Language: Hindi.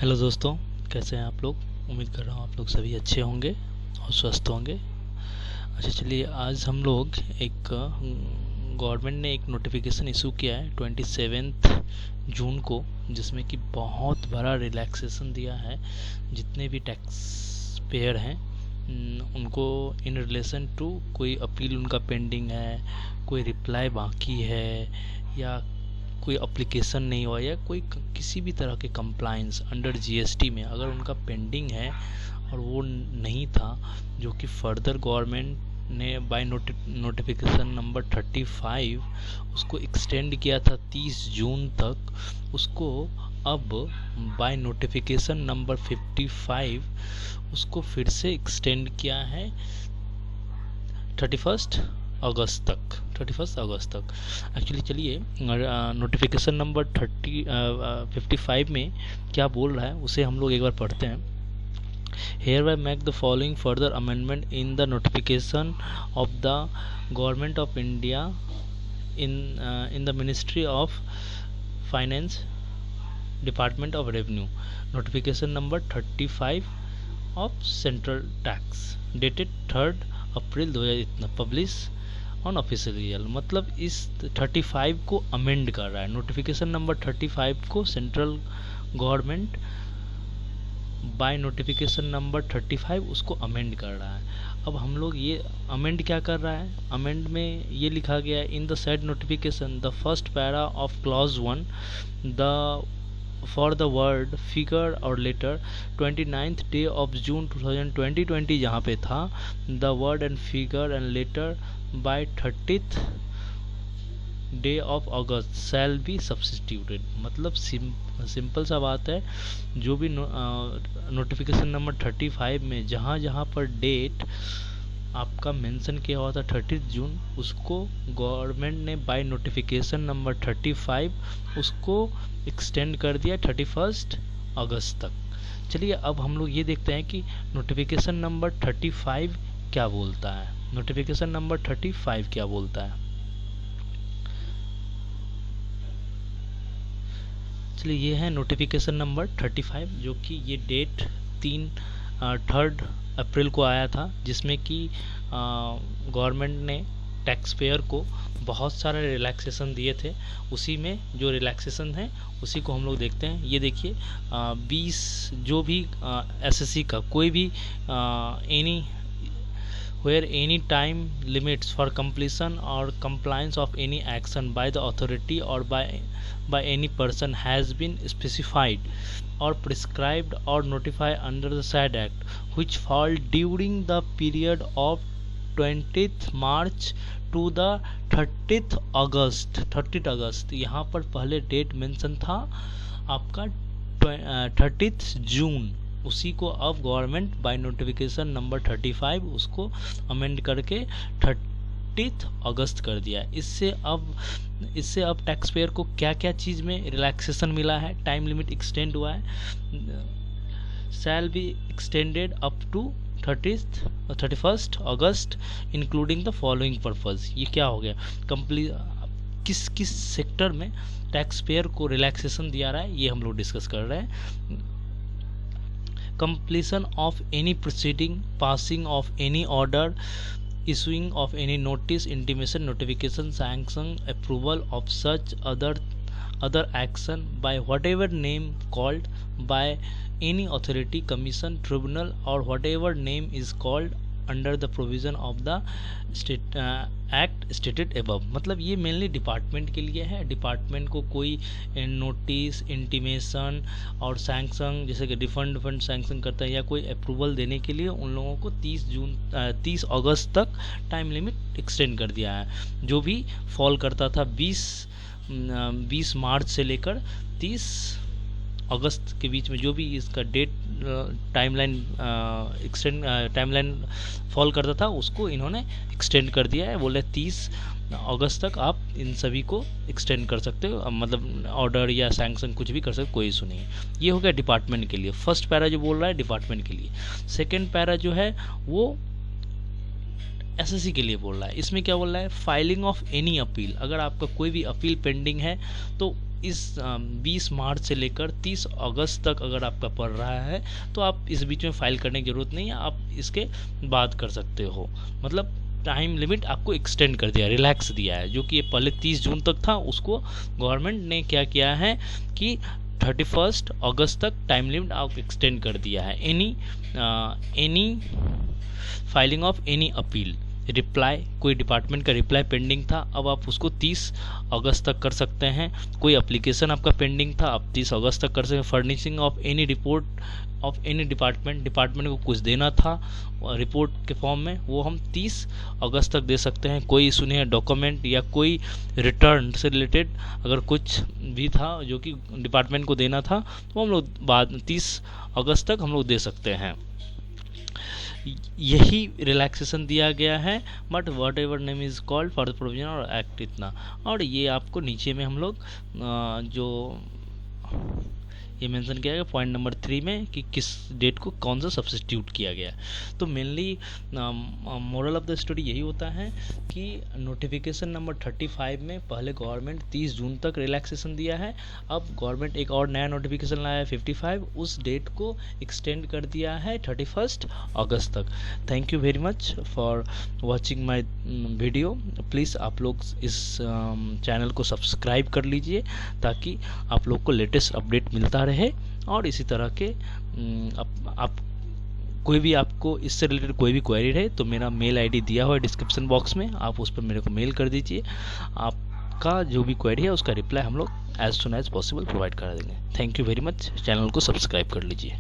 हेलो दोस्तों, कैसे हैं आप लोग। उम्मीद कर रहा हूँ आप लोग सभी अच्छे होंगे और स्वस्थ होंगे। अच्छा, चलिए आज हम लोग एक गवर्नमेंट ने एक नोटिफिकेशन इशू किया है 27 जून को, जिसमें कि बहुत बड़ा रिलैक्सेशन दिया है जितने भी टैक्स पेयर हैं उनको, इन रिलेशन टू कोई अपील उनका पेंडिंग है, कोई रिप्लाई बाकी है, या कोई अप्लीकेशन नहीं हुआ, या कोई किसी भी तरह के कंप्लाइंस अंडर जीएसटी में अगर उनका पेंडिंग है और वो नहीं था, जो कि फर्दर गवर्नमेंट ने बाय नोटिफिकेशन नंबर 35 उसको एक्सटेंड किया था 30 जून तक, उसको अब बाय नोटिफिकेशन नंबर 55 उसको फिर से एक्सटेंड किया है 31 अगस्त तक। एक्चुअली चलिए नोटिफिकेशन नंबर 55 में क्या बोल रहा है उसे हम लोग एक बार पढ़ते हैं। Hereby make the following further amendment in the notification of the Government of India in the Ministry of Finance, Department of Revenue, notification number 35 of Central Tax dated 3rd April 2000 publish on official. मतलब इस 35 को अमेंड कर रहा है, नोटिफिकेशन नंबर 35 को central government by notification number 35 उसको अमेंड कर रहा है। अब हम लोग ये अमेंड क्या कर रहा है, अमेंड में ये लिखा गया है in the said notification the first para of clause 1 the for the word figure और letter 29th day of June 2020 जहाँ पे था the word and figure and letter by 30th day of August shall be substituted. मतलब सिंपल सा बात है, जो भी नोटिफिकेशन नंबर 35 में जहाँ जहाँ पर डेट आपका मेंशन किया हुआ था 30 जून, उसको गवर्नमेंट ने बाय नोटिफिकेशन नंबर 35 उसको एक्सटेंड कर दिया 31 अगस्त तक। चलिए अब हम लोग ये देखते हैं कि नोटिफिकेशन नंबर 35 क्या बोलता है। नोटिफिकेशन नंबर 35 क्या बोलता है, चलिए ये है नोटिफिकेशन नंबर 35, जो कि ये डेट 3 अप्रैल को आया था, जिसमें कि गवर्नमेंट ने टैक्स पेयर को बहुत सारे रिलैक्सेशन दिए थे। उसी में जो रिलैक्सेशन है उसी को हम लोग देखते हैं। ये देखिए 20 जो भी एसएससी का कोई भी any where any time limits for completion or compliance of any action by the authority or by any person has been specified or prescribed or notified under the said act which fall during the period of 20th March to the 30th अगस्त। यहाँ पर पहले डेट मेंशन था आपका 30th जून, उसी को अब गवर्नमेंट बाय नोटिफिकेशन नंबर 35 उसको अमेंड करके 30 अगस्त कर दिया। इससे अब टैक्स पेयर को क्या क्या चीज़ में रिलैक्सेशन मिला है, टाइम लिमिट एक्सटेंड हुआ है, shall be extended up to 31 August including the following purpose. ये क्या हो गया, किस किस सेक्टर में टैक्स पेयर को रिलैक्सेशन दिया रहा है, ये हम लोग डिस्कस कर रहे हैं। Completion of any proceeding, passing of any order, issuing of any notice, intimation, notification, sanction, approval of such other action by whatever name called by any authority, commission, tribunal or whatever name is called under the provision of the act stated above. मतलब ये मेनली डिपार्टमेंट के लिए है। डिपार्टमेंट को कोई नोटिस, इंटीमेशन और सैंक्शन, जैसे कि रिफंड सैंक्शन करता है या कोई अप्रूवल देने के लिए, उन लोगों को 30 अगस्त तक टाइम लिमिट एक्सटेंड कर दिया है। जो भी फॉल करता था 20 मार्च से लेकर 30 अगस्त के बीच में, जो भी इसका डेट टाइमलाइन फॉल करता था उसको इन्होंने एक्सटेंड कर दिया है। बोले 30 अगस्त तक आप इन सभी को एक्सटेंड कर सकते हो, मतलब ऑर्डर या सैंक्शन कुछ भी कर सकते हो, कोई इशू नहीं। ये हो गया डिपार्टमेंट के लिए। फर्स्ट पैरा जो बोल रहा है डिपार्टमेंट के लिए। सेकेंड पैरा जो है वो एसएससी के लिए बोल रहा है। इसमें क्या बोल रहा है, फाइलिंग ऑफ एनी अपील, अगर आपका कोई भी अपील पेंडिंग है तो इस 20 मार्च से लेकर 30 अगस्त तक अगर आपका पड़ रहा है तो आप इस बीच में फाइल करने की ज़रूरत नहीं है, आप इसके बाद कर सकते हो। मतलब टाइम लिमिट आपको एक्सटेंड कर दिया, रिलैक्स दिया है, जो कि ये पहले 30 जून तक था, उसको गवर्नमेंट ने क्या किया है कि 31 अगस्त तक टाइम लिमिट आप एक्सटेंड कर दिया है। Any filing of any appeal, reply, कोई डिपार्टमेंट का रिप्लाई पेंडिंग था, अब आप उसको 30 अगस्त तक कर सकते हैं। कोई एप्लीकेशन आपका पेंडिंग था, आप 30 अगस्त तक कर सकते हैं। Furnishing of any report of any department को कुछ देना था रिपोर्ट के फॉर्म में, वो हम 30 अगस्त तक दे सकते हैं। कोई इशू नहीं है, डॉक्यूमेंट या कोई रिटर्न से रिलेटेड अगर कुछ भी था जो कि डिपार्टमेंट को देना था तो हम लोग बाद 30 अगस्त तक हम लोग दे सकते हैं। यही रिलैक्सेशन दिया गया है, but what ever name is called for the provision और एक्ट इतना। और ये आपको नीचे में हम लोग जो ये मेंशन किया गया पॉइंट नंबर 3 में कि किस डेट को कौन सा सब्स्टिट्यूट किया गया। तो mainly moral of the story यही होता है कि नोटिफिकेशन नंबर 35 में पहले गवर्नमेंट 30 जून तक रिलैक्सेशन दिया है, अब गवर्नमेंट एक और नया नोटिफिकेशन लाया है 55, उस डेट को एक्सटेंड कर दिया है 31 अगस्त तक। Thank you very much for watching my video. Please आप लोग इस चैनल को सब्सक्राइब कर लीजिए ताकि आप लोग को लेटेस्ट अपडेट मिलता रहे। और इसी तरह के आप कोई भी आपको इससे रिलेटेड कोई भी क्वेरी रहे तो मेरा मेल आईडी दिया हुआ है डिस्क्रिप्शन बॉक्स में, आप उस पर मेरे को मेल कर दीजिए। आपका जो भी क्वेरी है उसका रिप्लाई हम लोग as soon as possible provide कर देंगे। Thank you very much. Channel को सब्सक्राइब कर लीजिए।